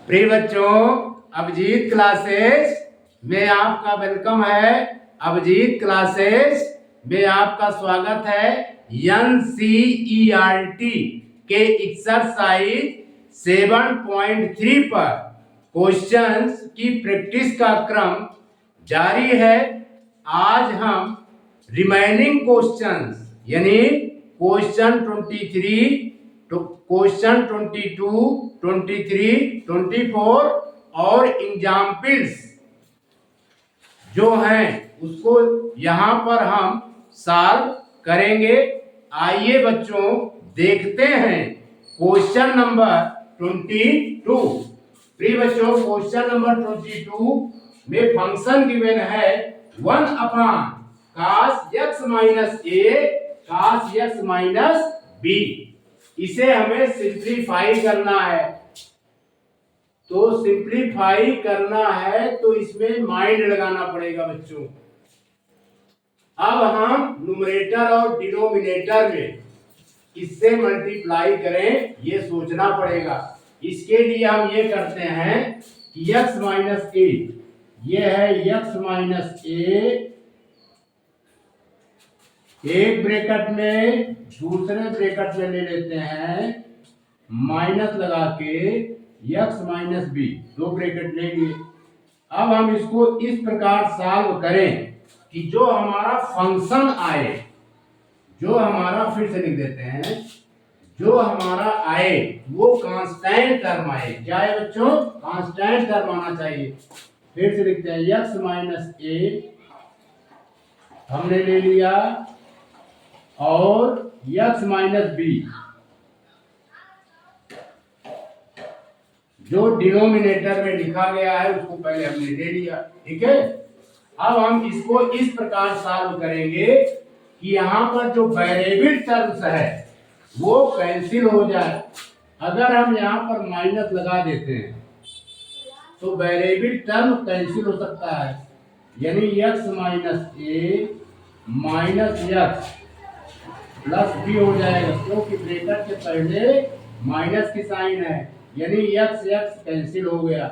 प्रिय बच्चों, अभिजीत क्लासेस में आपका वेलकम है। अभिजीत क्लासेस में आपका स्वागत है। NCERT के एक्सरसाइज 7.3 पर क्वेश्चंस की प्रैक्टिस का क्रम जारी है। आज हम रिमेनिंग क्वेश्चंस यानी क्वेश्चन 23, क्वेश्चन 22, 23, 24 और एग्जाम्पल्स जो हैं उसको यहाँ पर हम सॉल्व करेंगे। आइए बच्चों देखते हैं क्वेश्चन नंबर 22। प्रिय बच्चों, क्वेश्चन नंबर 22 में फंक्शन गिवन है 1 अपान cos x minus a cos x minus b। इसे हमें सिंप्लीफाई करना है। तो सिंप्लीफाई करना है तो इसमें माइंड लगाना पड़ेगा बच्चों। अब हम न्यूमरेटर और डिनोमिनेटर में किससे मल्टीप्लाई करें ये सोचना पड़ेगा। इसके लिए हम ये करते हैं कि x माइनस ए, ये है x माइनस ए एक ब्रैकेट में, दूसरे ब्रैकेट में ले लेते हैं माइनस लगा के x माइनस बी, दो ब्रैकेट ले लिए। अब हम इसको इस प्रकार सॉल्व करें कि जो हमारा फंक्शन आए, जो हमारा, फिर से लिख देते हैं, जो हमारा आए वो कांस्टेंट टर्म आए। क्या है बच्चों? कांस्टेंट टर्म आना चाहिए। फिर से लिखते हैं x माइनस ए हमने ले लिया और x माइनस बी जो डिनोमिनेटर में लिखा गया है उसको पहले हमने ले लिया। ठीक है, अब हम इसको इस प्रकार सॉल्व करेंगे कि यहाँ पर जो वेरिएबल टर्म्स है वो कैंसिल हो जाए। अगर हम यहाँ पर माइनस लगा देते हैं तो वेरिएबल टर्म कैंसिल हो सकता है, यानी x माइनस ए माइनस x प्लस बी हो जाएगा, क्योंकि ब्रैकेट के पहले माइनस की साइन है, यानी x x कैंसिल हो गया।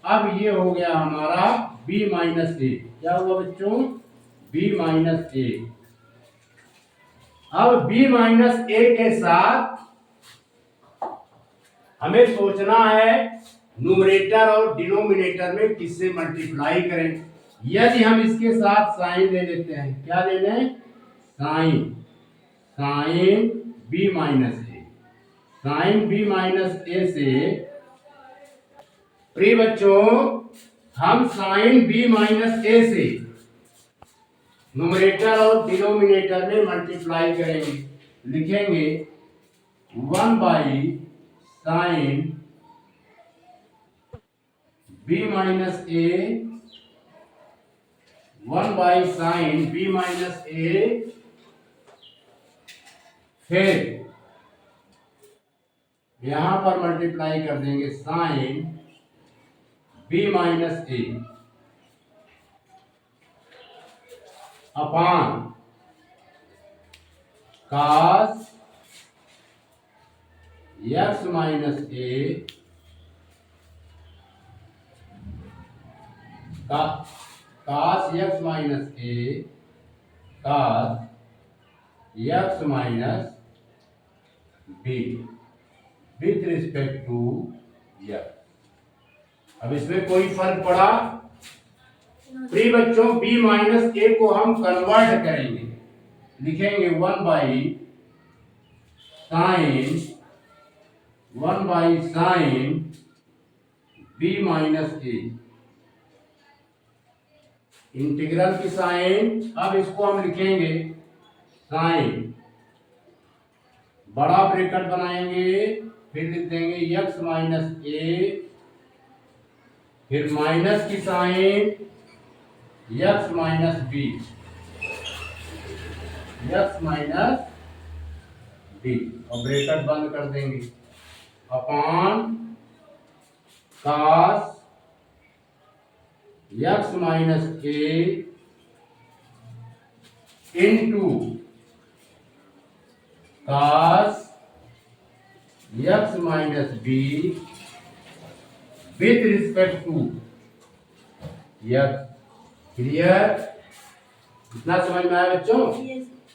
अब ये हो गया हमारा b माइनस ए। क्या हुआ बच्चों? b माइनस ए। अब b माइनस ए के साथ हमें सोचना है न्यूमरेटर और डिनोमिनेटर में किससे मल्टीप्लाई करें। यदि हम इसके साथ साइन ले लेते हैं, क्या ले लें? Sign, sign b minus A. Sign b minus A से, प्रिय बच्चों, हम साइन b माइनस ए से न्यूमरेटर और डिनोमिनेटर में मल्टीप्लाई करेंगे। लिखेंगे 1 by sine b minus A, 1 by sine b minus a, फिर यहां पर मल्टीप्लाई कर देंगे sine b minus a upon cos x minus a cos x minus a cos x minus B with respect to x। अब इसमें कोई फर्क पड़ा? प्रिय बच्चों, b माइनस ए को हम कन्वर्ट करेंगे। लिखेंगे 1 by sign, 1 by sine b minus A, integral की साइन। अब इसको हम लिखेंगे साइन, बड़ा ब्रैकेट बनाएंगे, फिर लिख देंगे x माइनस ए, फिर माइनस की sine x minus B, x minus B, और ब्रैकेट बंद कर देंगे, upon cos x minus A into cos x minus B with respect to x. Clear? इतना समझ में आया बच्चों?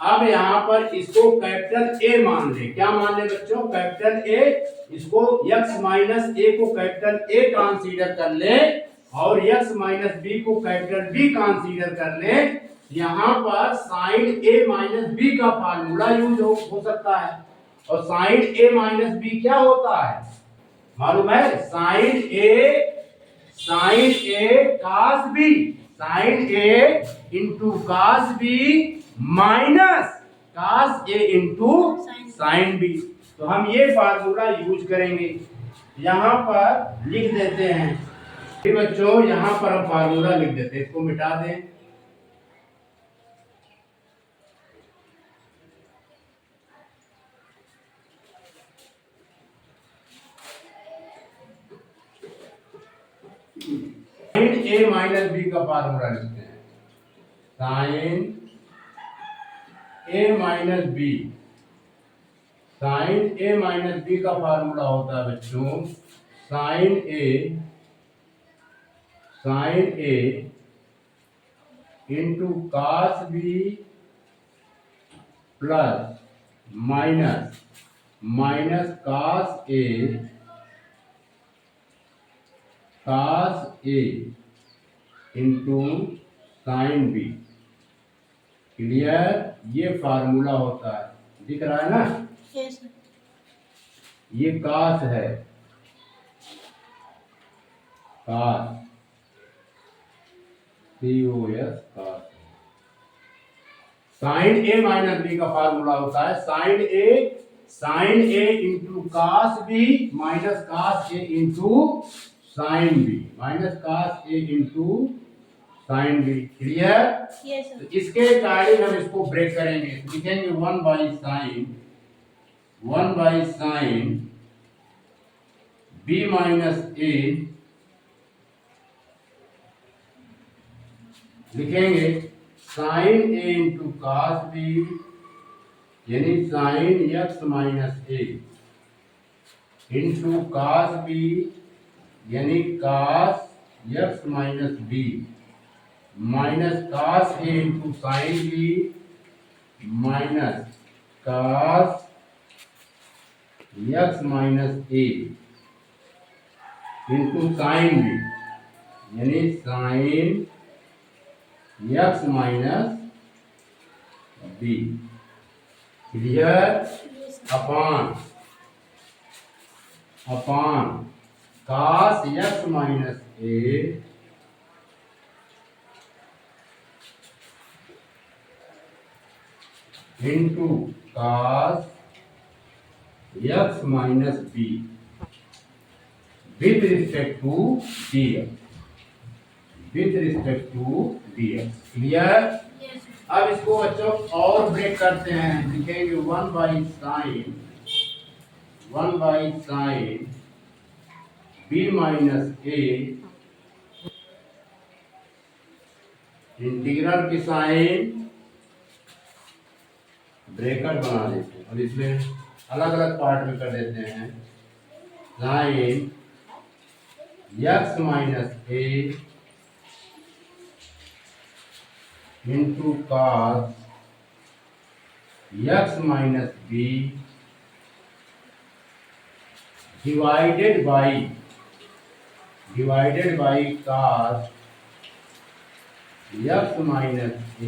अब यहाँ पर इसको कैपिटल ए मान ले। क्या मान ले बच्चों? Capital A. इसको x माइनस ए को कैपिटल ए कंसीडर कर ले और x माइनस बी को कैपिटल बी कंसीडर कर ले। यहाँ पर साइन ए माइनस बी का फार्मूला यूज हो सकता है। और साइन ए माइनस बी क्या होता है मालूम है? Sine a cos b, sine a into cos b minus cos a into sine b. तो हम ये फार्मूला यूज करेंगे। यहाँ पर लिख देते हैं बच्चों, यहाँ पर हम फार्मूला लिख देते हैं, इसको मिटा दें। साइन ए माइनस बी का फार्मूला लिखते हैं। Sine a minus b, sine a minus b का फार्मूला होता है बच्चों sine a into cos b plus minus cos a into sine b. Clear? ये फार्मूला होता है, दिख रहा है ना? yes, ये कास है, cos COS cos. Sine a minus b का फार्मूला होता है sine a into cos b minus cos a into sine B, minus cos a into sine b. Clear? yes, तो इसके अकॉर्डिंग हम इसको ब्रेक करेंगे। लिखेंगे 1 by sine B minus a, लिखेंगे sine a into cos b यानी sine x minus ए into cos b यानी cos x minus b minus cos a into sine B minus cos x minus A into sine b यानी sine x minus b. Clear? Upon cos x minus A into cos x minus B with respect to dx, with respect to dx। Clear? अब इसको बच्चों और break करते हैं। लिखेंगे 1 by sine B minus A integral की sign bracket बना देते हैं और इसमें अलग अलग पार्ट में कर देते हैं। Sine x minus A into cos x minus b divided by cos x minus A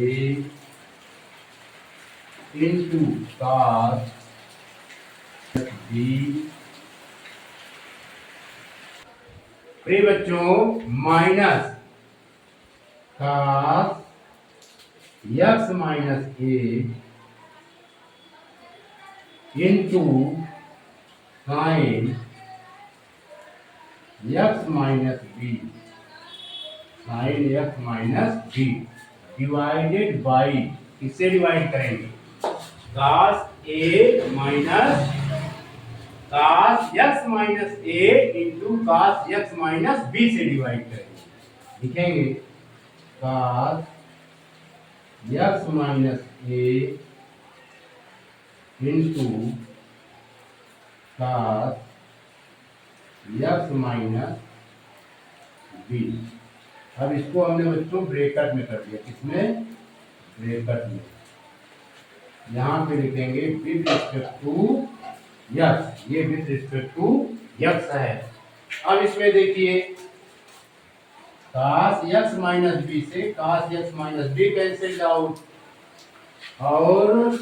into cos b. प्रिय बच्चों, minus cos x minus A into sine x minus b, sine x minus b divided by, किससे divide करेंगे? Cos a minus cos x minus A into cos x minus B से divide करेंगे। लिखेंगे cos x minus ए into cos x minus b. अब इसको हमने बच्चों bracket में कर दिया, किसमें? ब्रेकेट में। यहाँ पे लिखेंगे विद रिस्पेक्ट टू यक्स, ये विद रिस्पेक्ट टू यक्स है। अब इसमें देखिए cos x माइनस बी से cos x minus B cancel out, और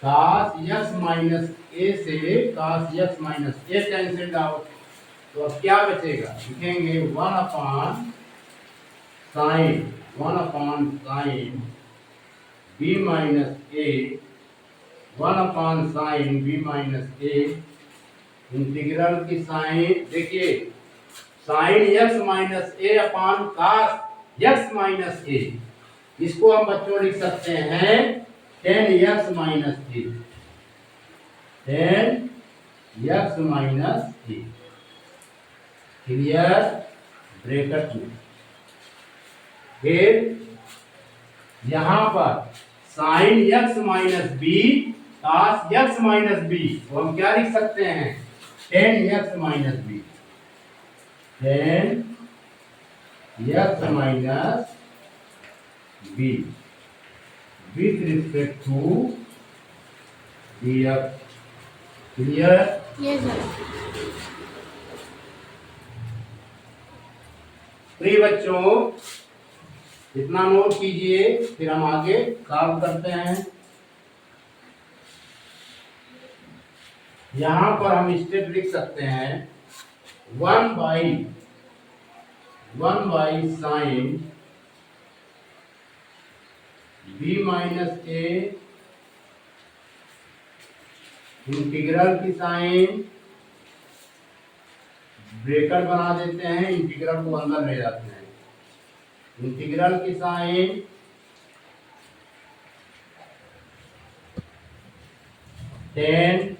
cos x माइनस ए से cos x minus A cancel out. तो अब क्या बचेगा? लिखेंगे 1 upon sine B minus A, 1 upon sine B minus A, integral की sine देखिए sine x minus A upon cos x minus ए, इसको हम बच्चों लिख सकते हैं tan x minus A, tan x minus A. Clear? Bracket में। फिर यहां पर sine x minus B cos x minus B, तो हम क्या लिख सकते हैं? Tan x minus B, tan x minus B with respect to d x. Clear? ये सर। प्रिय बच्चों इतना नोट कीजिए, फिर हम आगे सॉल्व करते हैं। यहां पर हम स्टेप लिख सकते हैं 1 by sine B minus A, integral की साइन ब्रेकेट बना देते हैं, इंटीग्रल को अंदर ले जाते हैं, इंटीग्रल की sign tan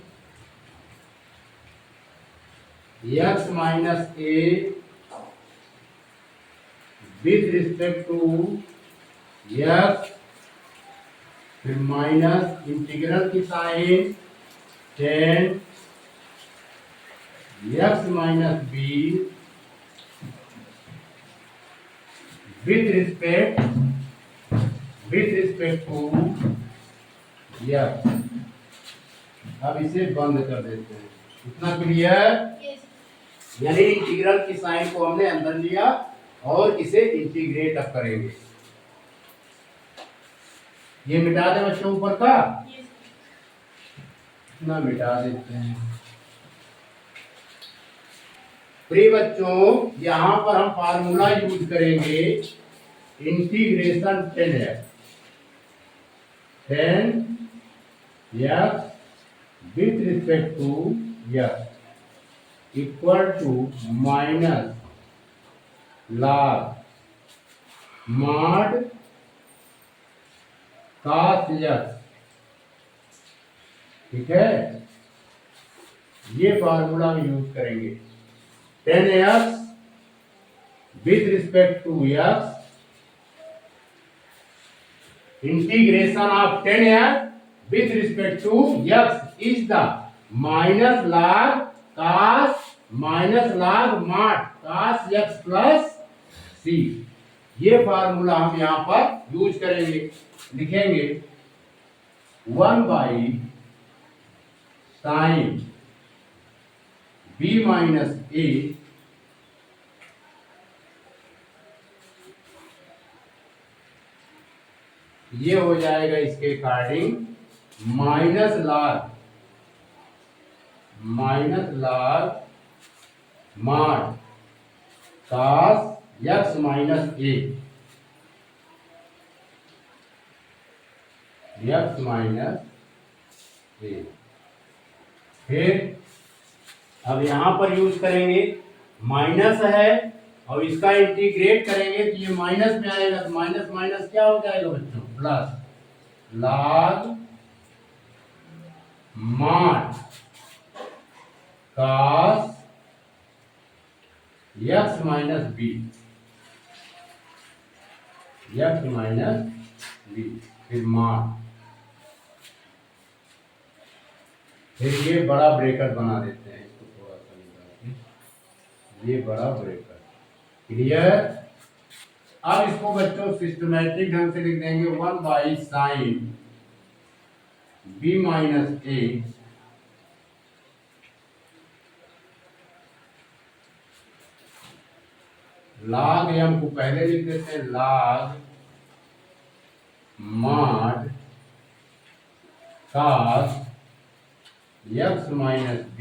x minus A with respect to X, फिर माइनस इंटीग्रल की sign tan x minus B with respect to X. अब इसे बंद कर देते हैं। इतना क्लियर? यानी इंटीग्रल की साइन को हमने अंदर लिया और इसे इंटीग्रेट अब करेंगे। ये मिटा दे बच्चों ऊपर का, इतना मिटा देते हैं। प्रिय बच्चों यहां पर हम फार्मूला यूज करेंगे integration tan x with respect to x equal to minus log mod cos x। ठीक है, ये फार्मूला हम यूज करेंगे। Tan x with respect to x, integration of tan x with respect to x is the minus log mod cos x plus c. ये formula हम यहां पर use करेंगे। लिखेंगे 1 by sine B minus a, ये हो जाएगा इसके according minus log mod cos x minus a, x minus a. फिर अब यहां पर यूज करेंगे, माइनस है और इसका इंटीग्रेट करेंगे तो ये माइनस में आएगा, तो माइनस माइनस क्या हो जाएगा बच्चों? Plus log mod cos x minus B, X minus B, फिर मॉड, फिर ये बड़ा ब्रेकेट बना देते हैं, इसको थोड़ा सा निकाल के ये बड़ा ब्रेकर। क्लियर। अब इसको बच्चों सिस्टमैटिक ढंग से लिख देंगे 1/sin b minus A log m को पहले लिख देते हैं log mod cos x minus b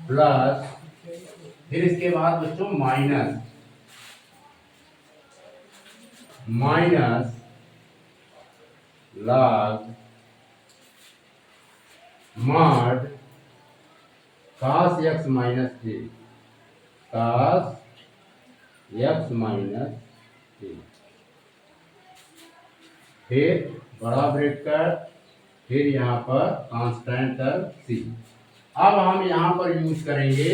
plus, फिर इसके बाद बच्चों minus log mod cos x minus a cos x minus a, फिर बड़ा ब्रेकर, फिर यहाँ पर कांस्टेंट सी। अब हम यहाँ पर यूज करेंगे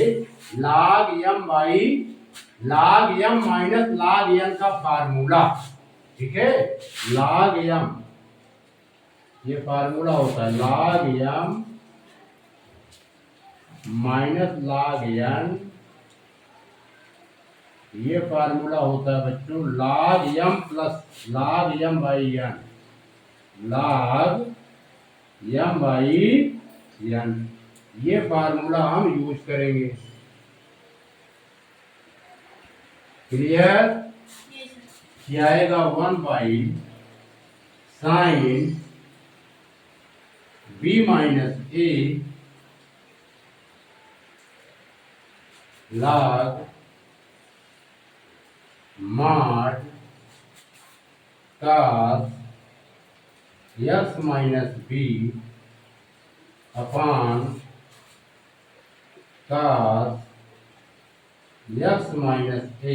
log m minus log n का फार्मूला। ठीक है, log m ये फार्मूला होता है log m minus log n, ये फार्मूला होता है बच्चों log m plus log m by n, log m by n, ये फार्मूला हम यूज करेंगे। क्लियर। क्या आएगा 1/sin b minus A log mod cos x minus b upon cos x minus a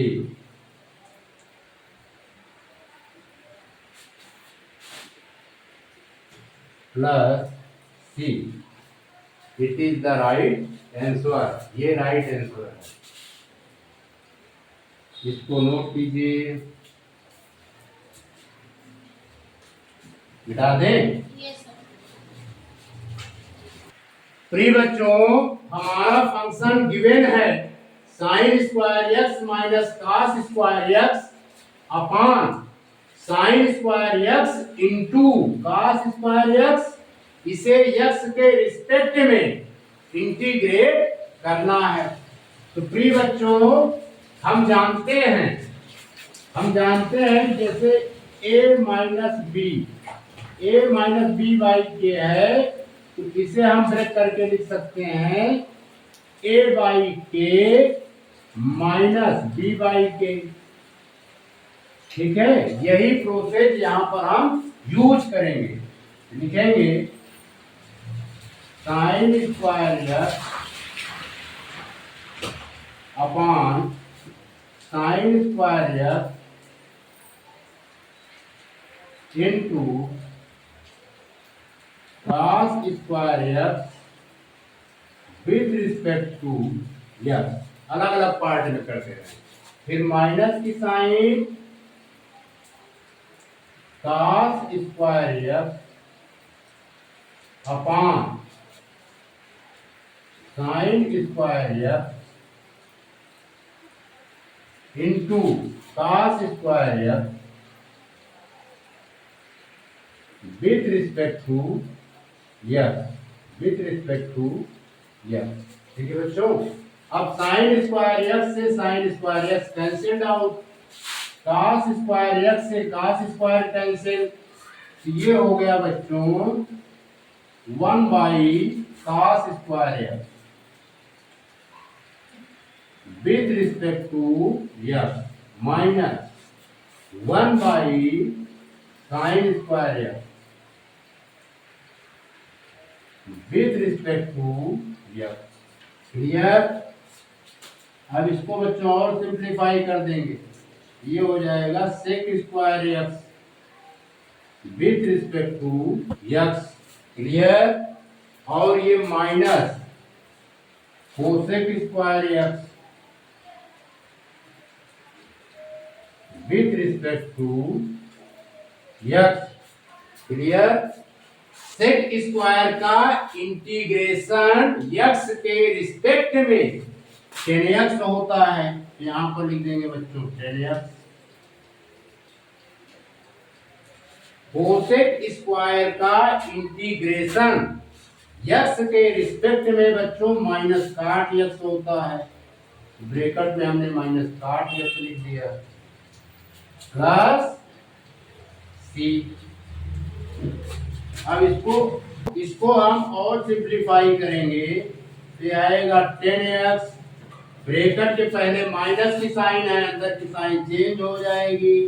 plus C. It is the right answer, ये right answer है। इसको note कीजिए, मिटा दें। प्रिय बच्चों, हमारा फंक्शन गिवन है sine square x minus cos square X upon sine square X into cos square x. इसे एक्स के रिस्पेक्ट में इंटीग्रेट करना है। तो प्रिय बच्चों, हम जानते हैं जैसे a माइनस बी बाई के है, तो इसे हम ब्रेक करके लिख सकते हैं a बाई के माइनस b बाई के। ठीक है, यही प्रोसेस यहाँ पर हम यूज करेंगे। लिखेंगे sine square X upon sine square X into cos square X with respect to X. अलग अलग पार्ट में करते हैं। फिर माइनस की sign cos square X upon sine square X into cos square X with respect to X. ठीक है बच्चों, अब साइन स्क्वायर एक्स से sine square X cancelled out, cos square X से cos स्क्वायर कैंसिल, तो ये हो गया बच्चों 1/cos square X with respect to X minus 1/sin square X with respect to X. Clear. अब इसको बच्चों और सिंप्लीफाई कर देंगे, ये हो जाएगा sec square X with respect to X. Clear. और ये minus cosec square X with respect to X. Clear. Sec square का इंटीग्रेशन x के रिस्पेक्ट में 10x होता है। यहां पर लिख देंगे बच्चों 10x। कोसेक स्क्वायर का इंटीग्रेशन x के रिस्पेक्ट में बच्चों माइनस काट x होता है। ब्रैकेट में हमने माइनस काट x लिख दिया प्लस c। अब इसको हम और सिंप्लीफाई करेंगे तो आएगा 10x। ब्रैकेट के पहले माइनस की साइन है, अंदर की साइन चेंज हो जाएगी,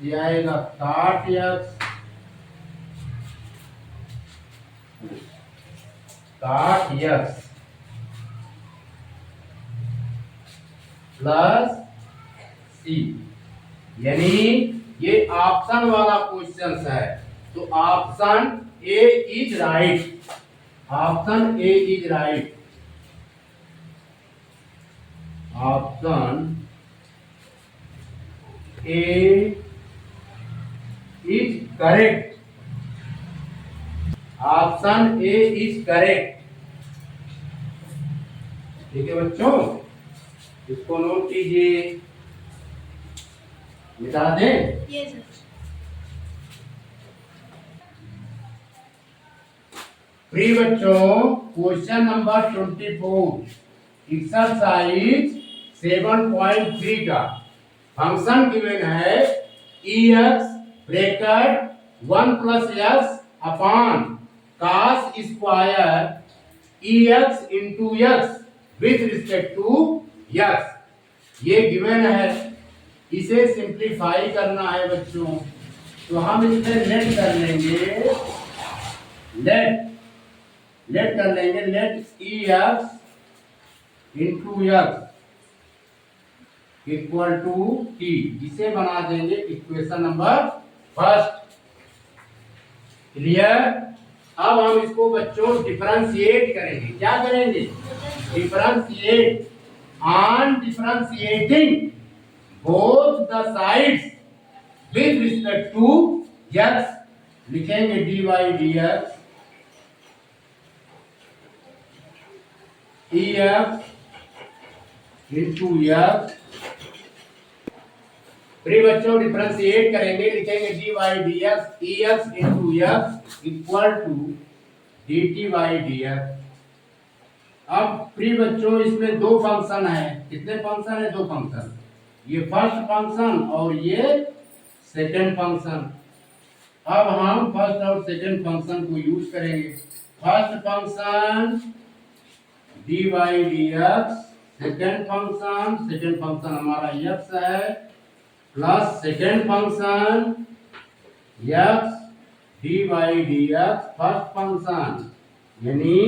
ये आएगा 60x प्लस c। यानी ये ऑप्शन वाला क्वेश्चन है, तो option A is right. Option A is right. Option A is correct. Option A is correct. ठीक है बच्चों, इसको नोट कीजिए, मिटा दें। प्रिय बच्चों, क्वेश्चन नंबर 24 एक्सरसाइज 7.3 का फंक्शन गिवन है X bracket 1 plus X upon cos square X into X with respect to X. ये गिवन है, इसे सिंप्लीफाई करना है बच्चों। तो हम इसे लेट कर लेंगे, लेट कर लेंगे, let X into X equal to T. इसे बना देंगे इक्वेशन नंबर फर्स्ट। क्लियर। अब हम इसको बच्चों डिफरेंशिएट करेंगे। क्या करेंगे? Differentiate. On differentiating both the sides with respect to X लिखेंगे dy dx X into X. प्रिय बच्चों डिफरेंशिएट करेंगे, लिखेंगे dy dx X into X equal to dt by dx। अब प्रिय बच्चों इसमें दो फंक्शन है। कितने फंक्शन है? दो फंक्शन। ये फर्स्ट फंक्शन और ये सेकंड फंक्शन। अब हम फर्स्ट और सेकंड फंक्शन को यूज करेंगे। First function dy dx, second function हमारा x है, plus second function x dy dx first function यानी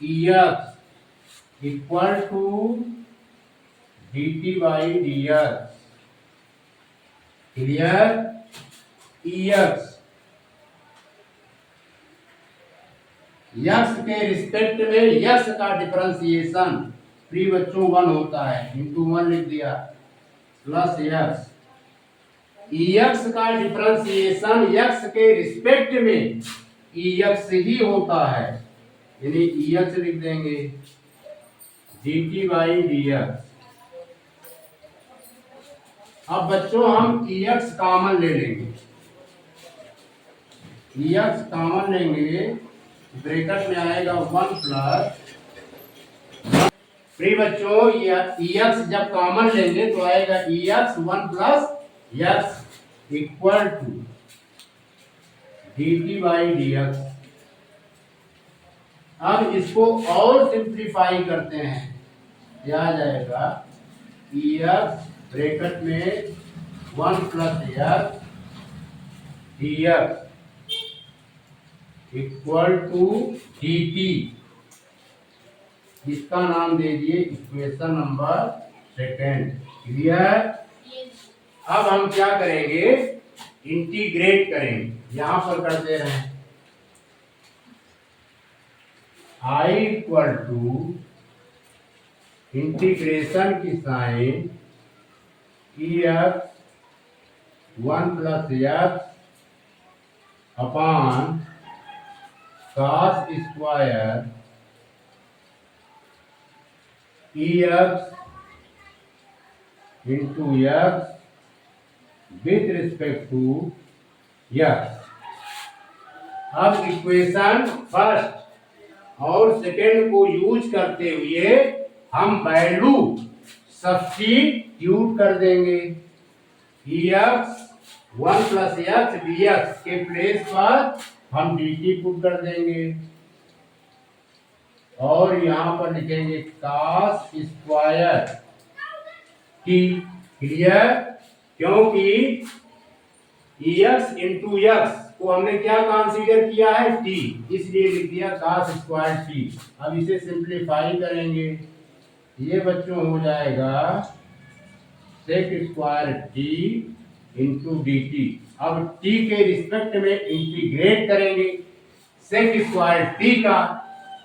x equal to dt by dx। Clear. x के रिस्पेक्ट में x का डिफरेंशिएशन प्रिय बच्चों 1 होता है, इंटू 1 लिख दिया प्लस x का डिफरेंशिएशन x के रिस्पेक्ट में x ही होता है, यानी x लिख देंगे dt बाई dx। अब बच्चों हम x कॉमन ले लेंगे, x कॉमन लेंगे, ब्रैकेट में आएगा 1 प्लस। प्रिय बच्चों एक्स जब कॉमन लेंगे तो आएगा X 1 plus X equal to dt by dx। अब इसको और सिंप्लीफाई करते हैं, क्या आ जाएगा एक्स ब्रैकेट में 1 plus X dx equal to dt। इसका नाम दे दिए इक्वेशन नंबर सेकेंड। क्लियर। अब हम क्या करेंगे? इंटीग्रेट करेंगे। यहां पर कर दे रहे हैं i इक्वल टू इंटीग्रेशन की sine x 1 plus X upon cos square EX into X with respect to X। अब इक्वेशन फर्स्ट और सेकेंड को यूज करते हुए हम वैल्यू सब्स्टिट्यूट कर देंगे। EX 1 प्लस एक्स dx के प्लेस पर हम dt पुट कर देंगे और यहां पर लिखेंगे cos स्क्वायर t। क्लियर? क्योंकि EX इंटू एक्स को हमने क्या कंसीडर किया है t, इसलिए लिख दिया cos स्क्वायर t। अब इसे सिंप्लीफाई करेंगे, ये बच्चों हो जाएगा sec square t into dt। अब t के रिस्पेक्ट में इंटीग्रेट करेंगे sec स्क्वायर t का,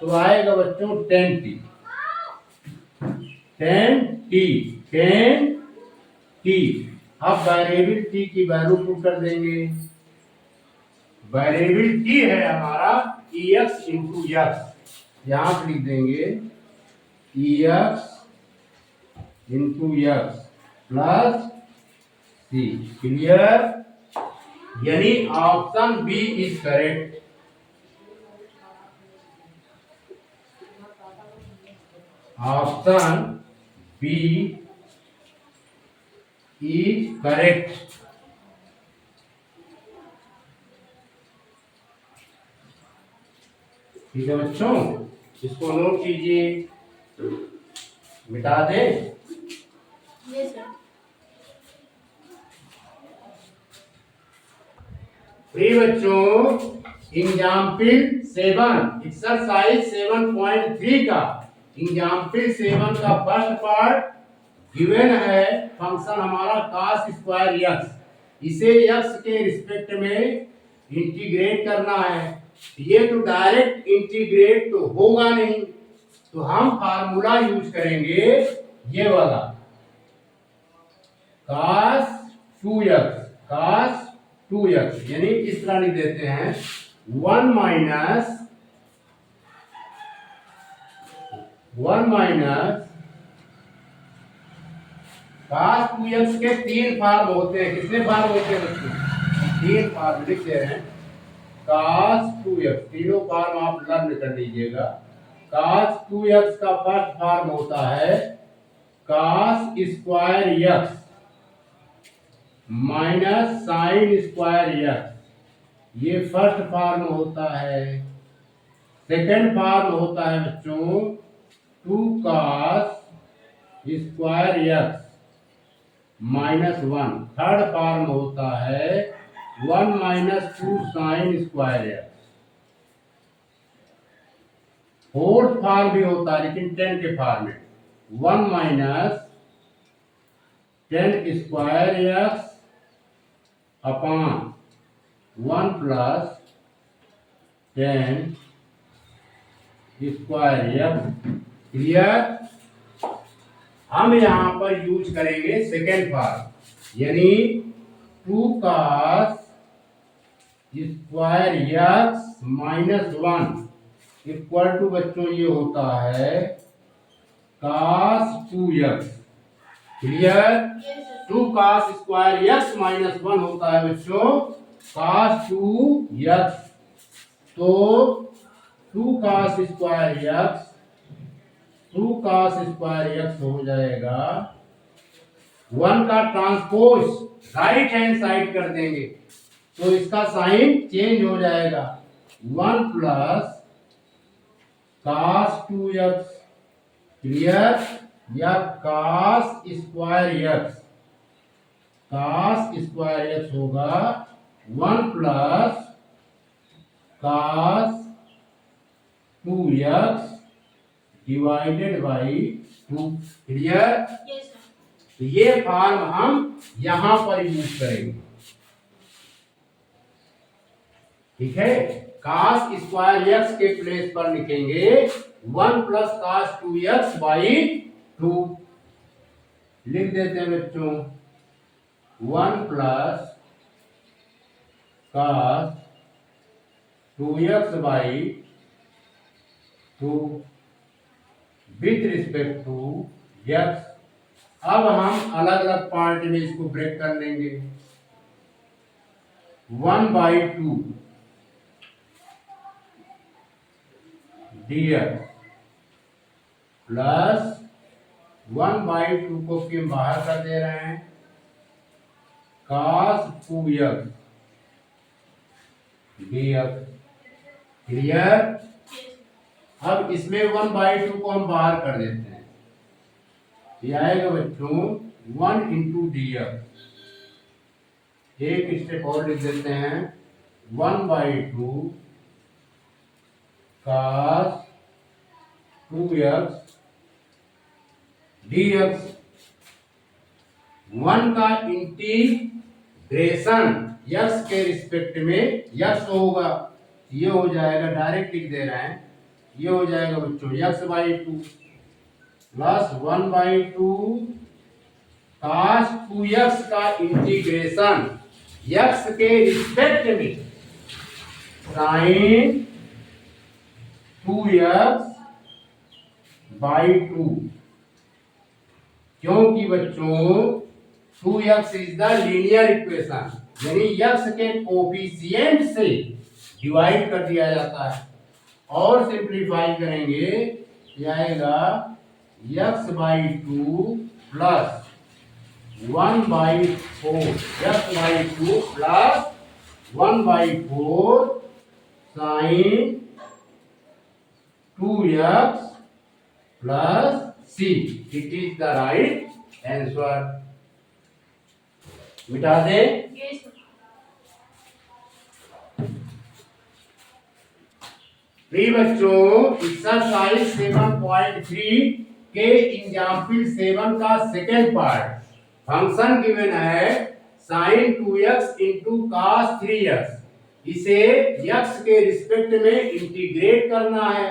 तो आएगा बच्चों 10t। 10t। अब वेरिएबल t की वैल्यू पुट कर देंगे। वेरिएबल t है हमारा EX इंटू एक्स, यहां पर लिख देंगे EX into X plus C. Clear? यानी option B is correct. Option B is correct. ठीक है बच्चों, इसको नोट कीजिए, मिटा दें। प्रिय बच्चों, एग्जाम्पल 7 एक्सरसाइज 7.3 का एग्जाम्पल 7 का फर्स्ट पार्ट गिवन है। फंक्शन हमारा cos स्क्वायर x, इसे x के रिस्पेक्ट में इंटीग्रेट करना है। ये तो डायरेक्ट इंटीग्रेट तो होगा नहीं, तो हम फार्मूला यूज करेंगे ये वाला cos 2x। cos 2x यानी इस तरह लिख देते हैं 1 माइनस cos 2x के 3 फॉर्म होते हैं। कितने फॉर्म होते हैं बच्चों? 3 फॉर्म लिखते हैं cos 2x। तीनों फॉर्म आप लर्न कर लीजिएगा। cos 2x का फर्स्ट फॉर्म होता है cos square x minus sign square x, ये फर्स्ट फॉर्म होता है। सेकंड फॉर्म होता है बच्चों 2 cos square x minus 1। Third form होता है 1 minus 2 sign square x। Fourth form भी होता है लेकिन 10 के फॉर्म में 1 minus 10 square x upon 1 plus 10 square x। Clear? हम यहां पर यूज करेंगे सेकेंड फॉर्म, यानी 2 cos square x minus 1 equal to बच्चों ये होता है cos 2x। क्लियर? 2 cos स्क्वायर x माइनस 1 होता है बच्चों cos 2x। तो 2 cos square x 2 cos square x हो जाएगा 1 का ट्रांसपोज राइट हैंड साइड कर देंगे तो इसका साइन चेंज हो जाएगा 1 प्लस cos 2x। क्लियर? या cos square x, cos square x होगा 1 plus cos 2x divided by 2। Clear? तो ये फॉर्म हम यहां पर यूज करेंगे। ठीक है, cos स्क्वायर x के प्लेस पर लिखेंगे 1 प्लस cos 2x बाई 2। लिख देते हैं बच्चों 1 plus cos 2x by 2 with respect to x। अब हम अलग अलग पार्ट में इसको ब्रेक कर लेंगे। 1/2 dx प्लस 1/2 को हम बाहर कर दे रहे हैं cos 2x dx। क्लियर? अब इसमें 1/2 को हम बाहर कर देते हैं, ये आएगा बच्चों 1 इंटू dx। एक स्टेप और लिख देते हैं 1/2 cos 2x dx। 1 का इंटीग्रेशन x के रिस्पेक्ट में x होगा, ये हो जाएगा, डायरेक्ट लिख दे रहे हैं, ये हो जाएगा बच्चों x/2 प्लस 1/2 cos 2x का इंटीग्रेशन x के रिस्पेक्ट में sin 2x/2, क्योंकि बच्चों 2x is the linear equation, यानी x के कोफिशिएंट से डिवाइड कर दिया जाता है। और सिंप्लीफाई करेंगे ये आएगा x/2 plus 1/4 x/2 plus 1/4 sin 2x plus c। It is the right answer। मिटा दे। प्रिय बच्चों, एक्सरसाइज 7.3 के एग्जाम्पल 7 का सेकेंड पार्ट, फंक्शन गिवन है sin 2x into cos 3x। इसे x के रिस्पेक्ट में इंटीग्रेट करना है,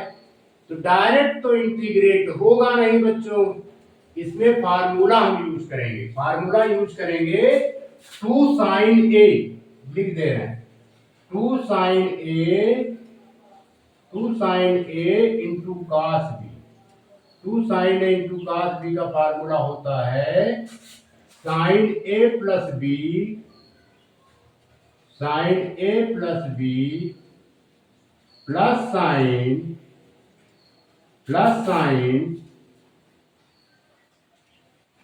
तो डायरेक्ट तो इंटीग्रेट होगा नहीं बच्चों, इसमें फार्मूला हम यूज करेंगे। फार्मूला यूज करेंगे 2 sin a, लिख दे रहे हैं 2 sin a into cos b। 2 sin a into cos b का फार्मूला होता है sin a plus b plus sine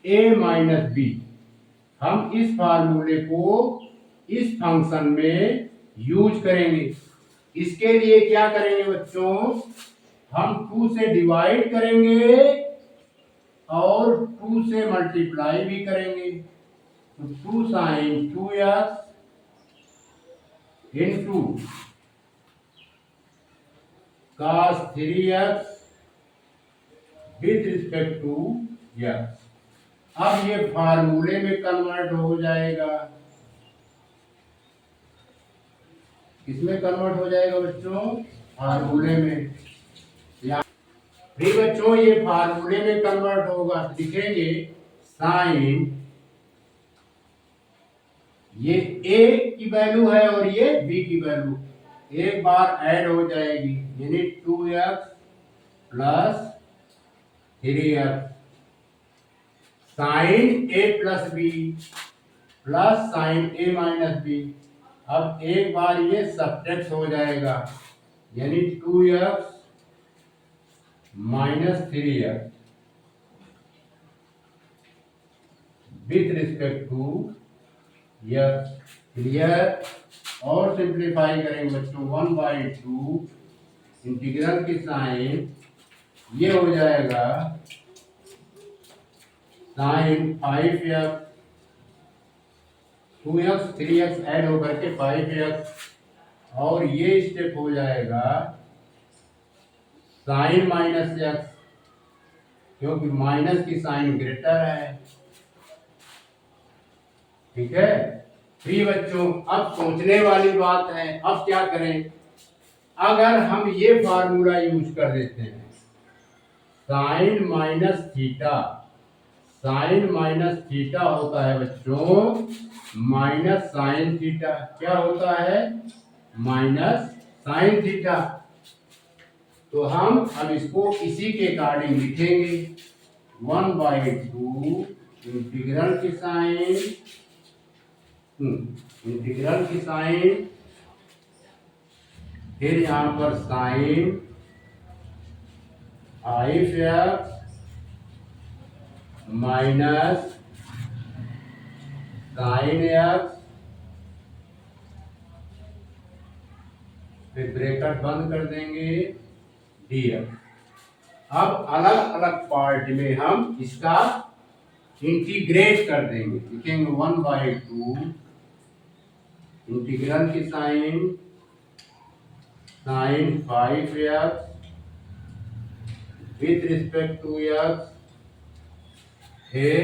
a minus b। हम इस फार्मूले को इस फंक्शन में यूज करेंगे। इसके लिए क्या करेंगे बच्चों, हम 2 से डिवाइड करेंगे और 2 से मल्टीप्लाई भी करेंगे, तो 2 sin 2x into cos 3x with respect to x। अब ये फार्मूले में कन्वर्ट हो जाएगा, किसमें कन्वर्ट हो जाएगा बच्चों, फार्मूले में। फिर बच्चों ये फार्मूले में कन्वर्ट होगा, लिखेंगे साइन, ये a की वैल्यू है और ये b की वैल्यू एक बार ऐड हो जाएगी, यानी 2x plus 3x sine a plus b plus sine a minus b। अब एक बार ये सब्ट्रैक्ट हो जाएगा, यानी 2x minus 3x with respect to x। Clear? और सिंप्लीफाई करेंगे बच्चों 1/2 इंटीग्रल की साइन, ये हो जाएगा sign 5x 2x 3x add होकर के 5x, और ये स्टेप हो जाएगा साइन माइनस x, क्योंकि माइनस की साइन ग्रेटर है। ठीक है प्रिय बच्चों, अब सोचने वाली बात है, अब क्या करें। अगर हम ये फार्मूला यूज कर देते हैं साइन माइनस थीटा होता है बच्चों माइनस साइन थीटा, क्या होता है माइनस साइन थीटा। तो हम अब इसको इसी के अकॉर्डिंग लिखेंगे, 1/2 इंटीग्रल की साइन, फिर यहां पर sine f minus sine x, फिर ब्रैकेट बंद कर देंगे dx। अब अलग अलग पार्ट में हम इसका इंटीग्रेट कर देंगे, लिखेंगे 1/2 इंटीग्रल की sine 5x with respect to x, फिर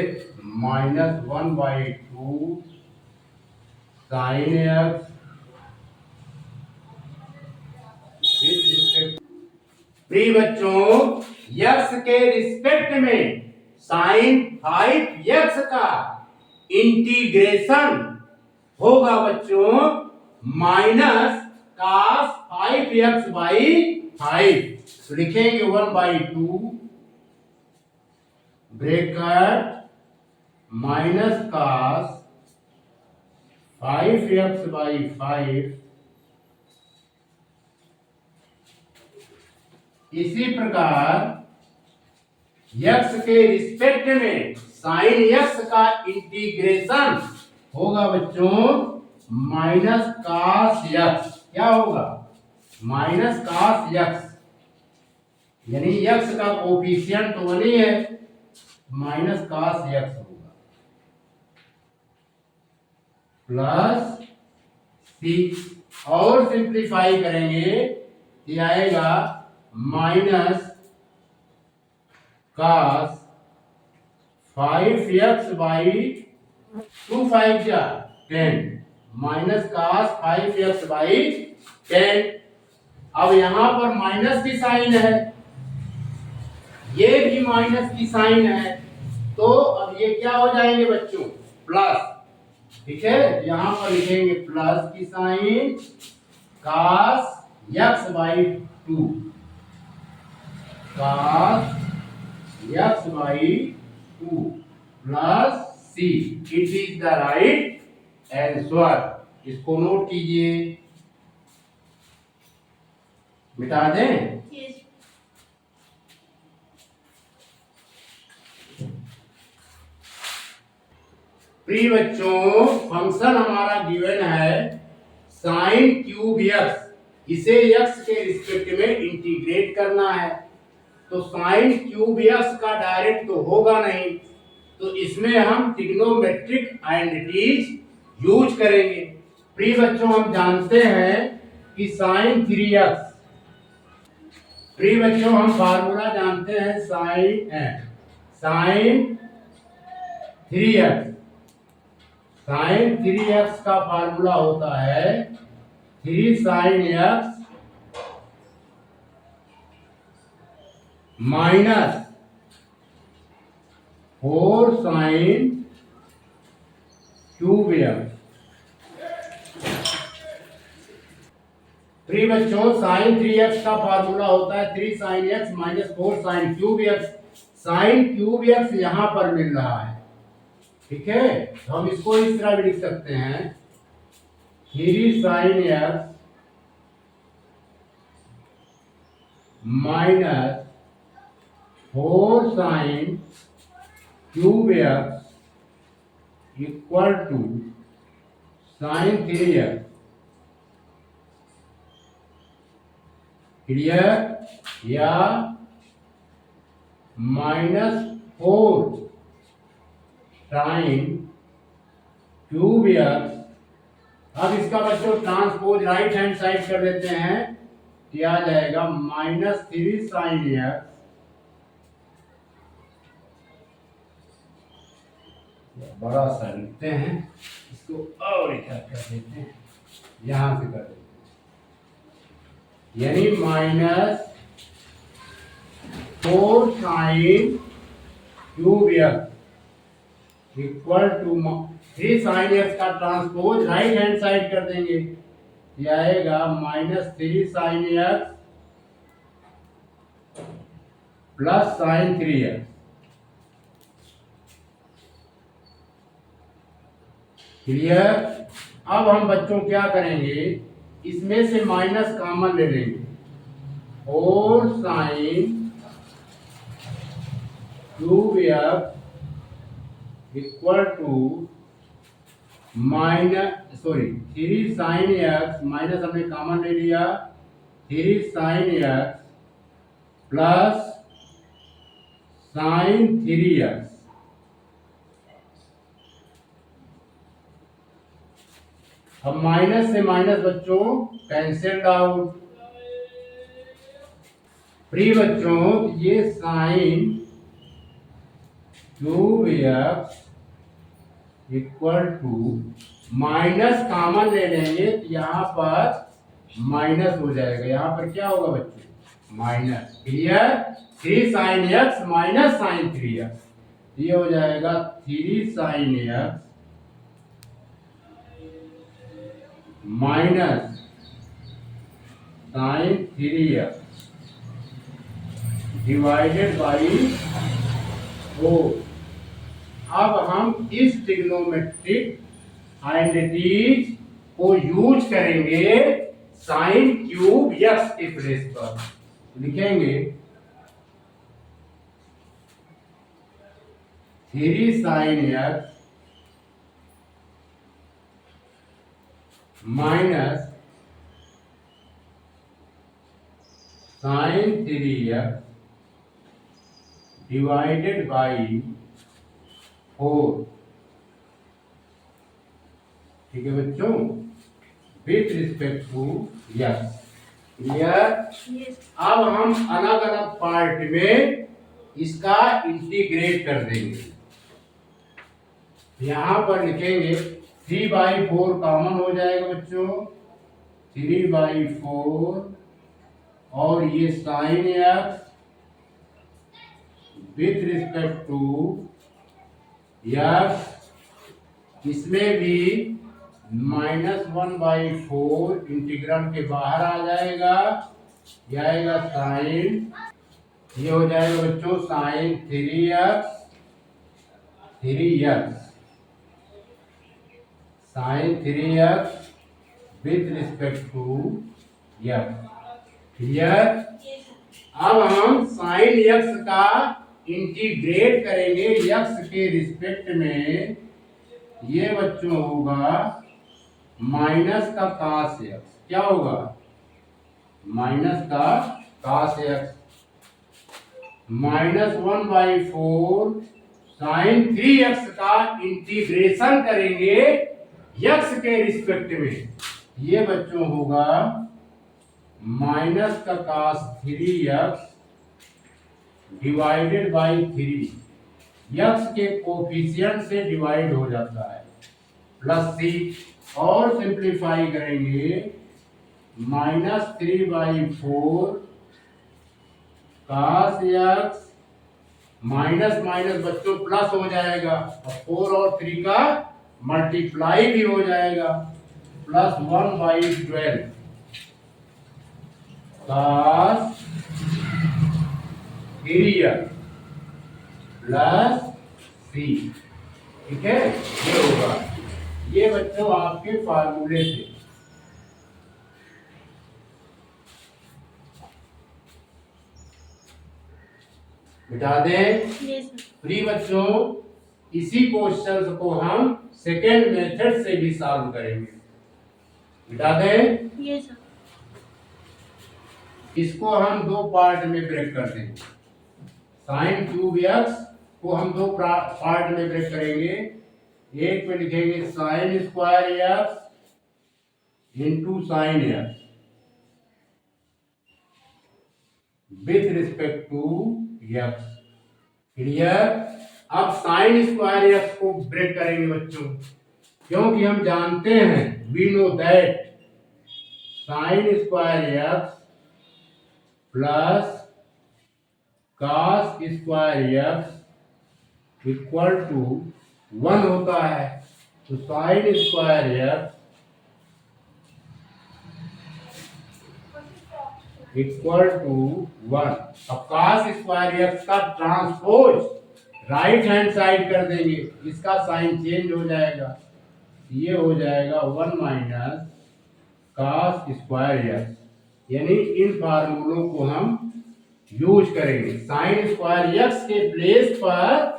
-1/2 साइन x विथ रिस्पेक्ट। प्रिय बच्चों, x के रिस्पेक्ट में साइन 5x का इंटीग्रेशन होगा बच्चों माइनस cos 5x/5। तो लिखेंगे 1/2 ब्रैकेट माइनस cos 5x/5। इसी प्रकार x के रिस्पेक्ट में साइन x का इंटीग्रेशन होगा बच्चों माइनस cos x। क्या होगा? माइनस cos x, यानी x का कोफिशिएंट तो 1 ही है, माइनस cos x होगा प्लस c। और सिंप्लीफाई करेंगे ये आएगा माइनस cos 5x/2 5 जा 10, माइनस cos 5x/10। अब यहां पर माइनस की साइन है, ये भी माइनस की साइन है, तो अब ये क्या हो जाएंगे बच्चों? प्लस। ठीक है, यहां पर लिखेंगे प्लस की sign cos x/2, cos x/2 प्लस c। It is the right answer. इसको नोट कीजिए, मिटा दें। प्रिय बच्चों, फंक्शन हमारा गिवन है साइन क्यूब x, इसे x के रिस्पेक्ट में इंटीग्रेट करना है। तो साइन क्यूब x का डायरेक्ट तो होगा नहीं, तो इसमें हम ट्रिग्नोमेट्रिक आइडेंटिटीज यूज करेंगे। प्रिय बच्चों, हम जानते हैं कि साइन 3x, प्रिय बच्चों हम फार्मूला जानते हैं साइन 3x। साइन 3x का फार्मूला होता है 3 sin x minus 4 sin cube x। प्रिय बच्चों, साइन 3x का फार्मूला होता है 3 sin x minus 4 sin cube x। Sign cube x यहां पर मिल रहा है, ठीक है, तो हम इसको इस तरह भी लिख सकते हैं 3 sin x minus 4 sin cube x equal to sine 3x। Clear? या -4 sin क्यूब x। अब इसका बच्चों ट्रांसपोज राइट हैंड साइड कर देते हैं, क्या आ जाएगा -3 sin x बड़ा सा लिखते हैं इसको और इधर कर देते हैं, यहां से कर देते हैं, यानी -4 sin cube x equal to 3 sin x का ट्रांसपोज राइट हैंड साइड कर देंगे, ये आएगा -3 sin x प्लस sin 3x। क्लियर। अब हम बच्चों क्या करेंगे, इसमें से माइनस कॉमन ले लेंगे और sin cube equal to sorry 3 sin x, minus हमने कॉमन ले लिया, 3 sin x प्लस sin 3x। अब माइनस से माइनस बच्चों कैंसिल आउट, फ्री बच्चों। ये sin cube x equal to minus common ले लेंगे तो यहाँ पर माइनस हो जाएगा, यहाँ पर क्या होगा बच्चों minus. Clear. 3 sin x minus sin 3x, ये हो जाएगा 3 sin x minus sin 3x divided by 4। अब हम इस ट्रिग्नोमेट्रिक आइडेंटिटीज को यूज करेंगे साइन क्यूब x के प्लेस पर। लिखेंगे 3 sin x minus sin 3x divided by 4। ठीक है बच्चों, with respect to yes. Clear. अब हम अलग अलग पार्ट में इसका इंटीग्रेट कर देंगे। यहां पर लिखेंगे 3/4 कॉमन हो जाएगा बच्चों, 3/4 और ये sine x with respect to yes, इसमें भी -1/4 इंटीग्रल के बाहर आ जाएगा, ये आएगा साइन, ये हो जाएगा बच्चों sine 3x sine 3x with respect to x। Clear. अब हम साइन x का इंटीग्रेट करेंगे x के रिस्पेक्ट में, ये बच्चों होगा माइनस का cos x। क्या होगा माइनस का cos x -1/4 साइन 3x का इंटीग्रेशन करेंगे x के रिस्पेक्ट में, ये बच्चों होगा माइनस का cos 3x divided by 3। x के कोफिशिएंट से डिवाइड हो जाता है, प्लस c, और सिंप्लीफाई करेंगे -3/4 cos x माइनस माइनस बच्चों प्लस हो जाएगा, और 4 और 3 का मल्टीप्लाई भी हो जाएगा, plus 1/12 cos 3x plus c। ठीक है, ये होगा, ये बच्चों आपके फार्मूले थे। बिठा दें फ्री बच्चों। इसी क्वेश्चन को हम सेकेंड मेथड से भी सॉल्व करेंगे। बिठा दें। Yes sir. इसको हम दो पार्ट में ब्रेक कर देंगे। साइन क्यूब x को हम दो पार्ट में ब्रेक करेंगे। एक पे लिखेंगे sine square x into sine x with respect to x। Clear. अब साइन स्क्वायर x को ब्रेक करेंगे बच्चों, क्योंकि हम जानते हैं we know that sine square x plus cos square x equal to 1 होता है। तो sine square x equal to 1। अब cos स्क्वायर एक्स का ट्रांसपोज राइट हैंड साइड कर देंगे, इसका साइन चेंज हो जाएगा, ये हो जाएगा 1 माइनस cos स्क्वायर एक्स। यानी इन फार्मूलों को हम यूज करेंगे। साइन स्क्वायर एक्स के प्लेस पर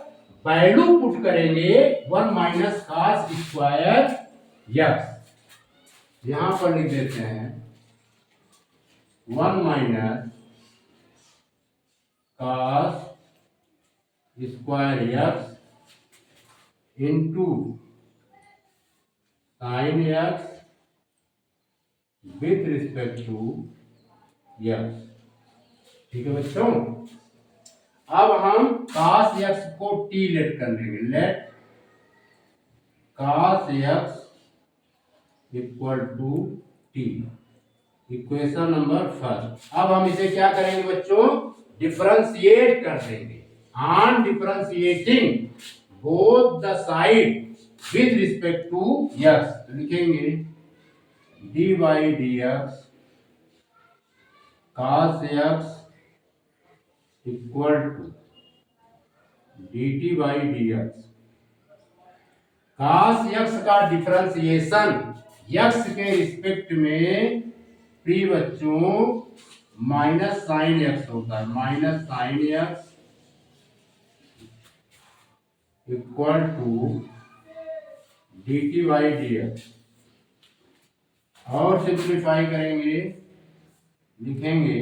वैल्यू पुट करेंगे 1 माइनस cos स्क्वायर एक्स। यहां पर लिख देते हैं 1 minus cos square X into sine X with respect to X. ठीक है बच्चों, अब हम cos x को t लेट कर लेंगे। Let cos x equal to t, equation number first. अब हम इसे क्या करेंगे बच्चों, डिफरेंशिएट कर देंगे। On differentiating both the side with respect to x, तो लिखेंगे dy dx cos x equal to dt by dx। cos x का डिफरेंशिएशन x के रिस्पेक्ट में प्री बच्चों माइनस साइन x होता है, minus sine x equal to dt by dx। और सिंप्लीफाई करेंगे, लिखेंगे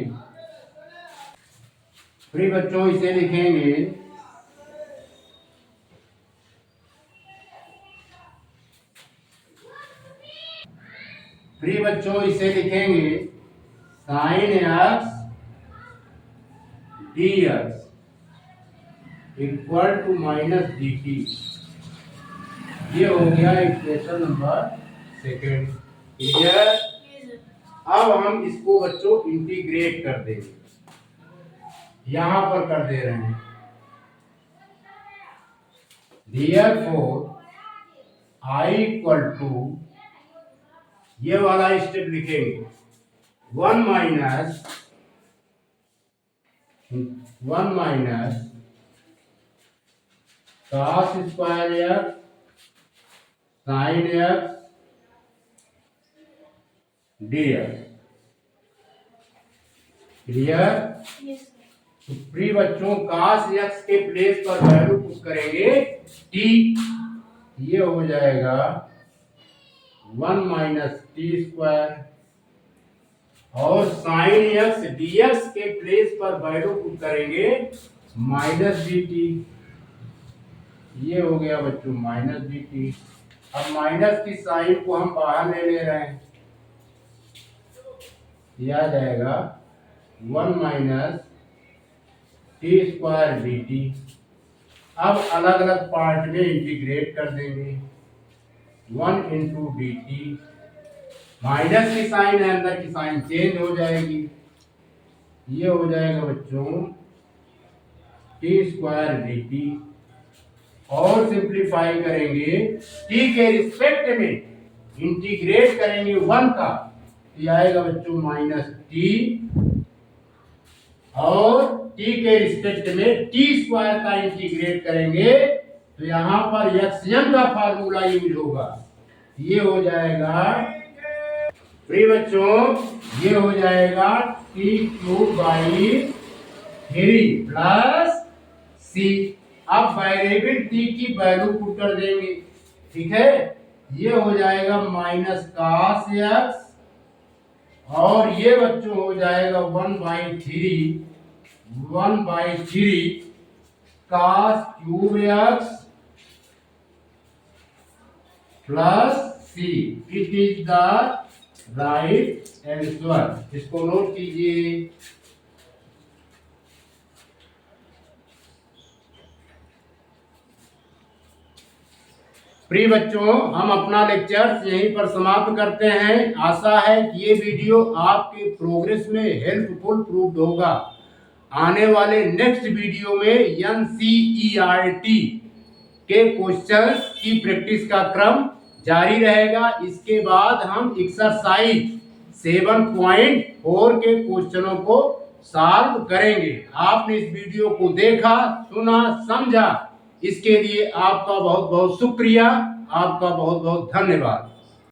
प्री बच्चों, इसे लिखेंगे प्री बच्चों, इसे लिखेंगे sine X D X equal to minus D T. ये हो गया इक्वेशन नंबर सेकेंड। क्लियर? अब हम इसको बच्चों इंटीग्रेट कर देंगे, यहां पर कर दे रहे हैं। Therefore I इक्वल टू, ये वाला स्टेप लिखेंगे 1 minus cos square x sine x dx। Clear? तो प्री बच्चों cos x के प्लेस पर वैल्यू पुट करेंगे t, ये हो जाएगा 1 माइनस टी स्क्वायर, और साइन x dx के प्लेस पर वैल्यू पुट करेंगे माइनस डी टी, ये हो गया बच्चों माइनस डी टी। अब माइनस की साइन को हम बाहर ले रहे हैं, यह आ जाएगा 1 minus T square D T. अब अलग अलग पार्ट में इंटीग्रेट कर देंगे, 1 इंटू डी टी, माइनस की साइन है, अंदर की साइन चेंज हो जाएगी, ये हो जाएगा बच्चों टी स्क्वायर डी टी। और सिंप्लीफाई करेंगे, टी के रिस्पेक्ट में इंटीग्रेट करेंगे 1 का, ये आएगा बच्चों माइनस टी, और टी के रिस्पेक्ट में टी स्क्वायर का इंटीग्रेट करेंगे तो यहां पर एक्सएम का फार्मूला यूज होगा, ये हो जाएगा प्रिय बच्चों, ये हो जाएगा टी क्यूब बाई 3 प्लस सी। अब वेरिएबल टी की वैल्यू पुट कर देंगे, ठीक है, ये हो जाएगा माइनस cos एक्स, और ये बच्चों हो जाएगा 1/3 cos cube X plus C. It is the right answer. इसको नोट कीजिए। प्रिय बच्चों, हम अपना लेक्चर यहीं पर समाप्त करते हैं। आशा है कि ये वीडियो आपके प्रोग्रेस में हेल्पफुल प्रूव्ड होगा। आने वाले नेक्स्ट वीडियो में NCERT के क्वेश्चंस की प्रैक्टिस का क्रम जारी रहेगा। इसके बाद हम एक्सरसाइज 7.4 के क्वेश्चनों को सॉल्व करेंगे। आपने इस वीडियो को देखा, सुना, समझा, इसके लिए आपका बहुत बहुत शुक्रिया, आपका बहुत बहुत धन्यवाद।